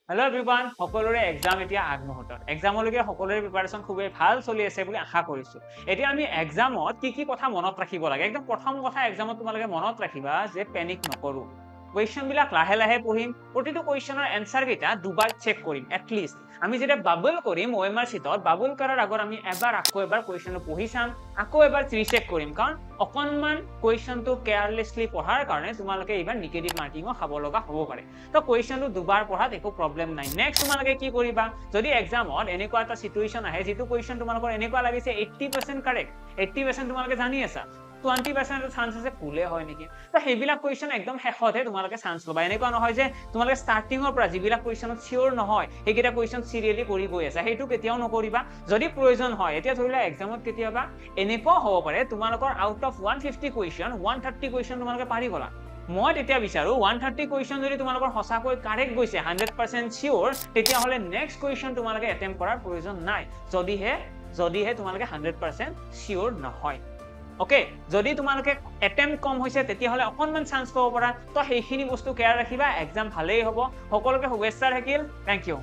Hello' everyone, সকলোৰে exam এতিয়া আগমুহূৰ্তত। এক্সামলৈকে সকলোৰে প্ৰিপাৰেশ্যন খুবেই ভাল চলি আছে বুলি আশা কৰিছোঁ। এতিয়া আমি এক্সামত কি কথা মনত ৰাখিব লাগে, একদম প্ৰথম কথা এক্সামত তোমালোকে মনত ৰাখিবা যে পেনিক নকৰোঁ। কুৱেশ্যনবিলাক লাহে লাহে পঢ়িম, প্ৰতিটো কুৱেশ্যনৰ এনচাৰকেইটা দুবাৰ চেক কৰিম এটলিষ্ট। আমি যেতিয়া বাবল কৰিম OMR চিটত, বাবল কৰাৰ আগত আমি আকৌ এবাৰ কুৱেশ্যনটো পঢ়ি চাম, আকৌ এবাৰ ৰিচেক কৰিম, কাৰণ অকণমান কুৱেশ্যনটো কেয়াৰলেছলি পঢ়াৰ কাৰণে তোমালোকে এইবাৰ নিগেটিভ মাৰ্কিঙো খাব লগা হ'ব পাৰে। তো কুৱেশ্যনটো দুবাৰ পঢ়াত একো প্ৰব্লেম নাই। নেক্সট তোমালোকে কি কৰিবা, যদি এক্সামত এনেকুৱা এটা চিটুৱেশ্যন আহে যিটো কুৱেশ্যন তোমালোকৰ এনেকুৱা লাগিছে 80% কাৰেক্ট, 80% তোমালোকে জানি আছা, 20% চান্স আছে ভুলে হয় নেকি, তো সেইবিলাক কুৱেশ্যন একদম শেষতহে তোমালোকে চান্স ল'বা। এনেকুৱা নহয় যে তোমালোকে ষ্টাৰ্টিঙৰ পৰা যিবিলাক কুৱেশ্যনত চিয়ৰ নহয় সেইকেইটা কুৱেশ্যন চিৰিয়েলি কৰি গৈ আছে, সেইটো কেতিয়াও নকৰিবা। যদি প্ৰয়োজন হয়, এতিয়া ধৰি লোৱা এক্সামত কেতিয়াবা এনেকুৱাও হ'ব পাৰে তোমালোকৰ আউট অফ 150 কুৱেশ্যন 130 কুৱেশ্যন তোমালোকে পাৰি গ'লা। মই তেতিয়া বিচাৰোঁ 130 কুৱেশ্যন যদি তোমালোকৰ সঁচাকৈ কাৰেক্ট গৈছে 100% চিয়ৰ, তেতিয়াহ'লে নেক্সট কুৱেশ্যন তোমালোকে এটেম্প কৰাৰ প্ৰয়োজন নাই, যদিহে তোমালোকে 100% চিয়ৰ নহয়। অ'কে, যদি তোমালোকে এটেম্প কম হৈছে তেতিয়াহ'লে অকণমান চান্স পাব পাৰা। তো সেইখিনি বস্তু কেয়াৰ ৰাখিবা, এক্সাম ভালেই হ'ব। সকলোকে শুভেচ্ছা থাকিল। Thank U.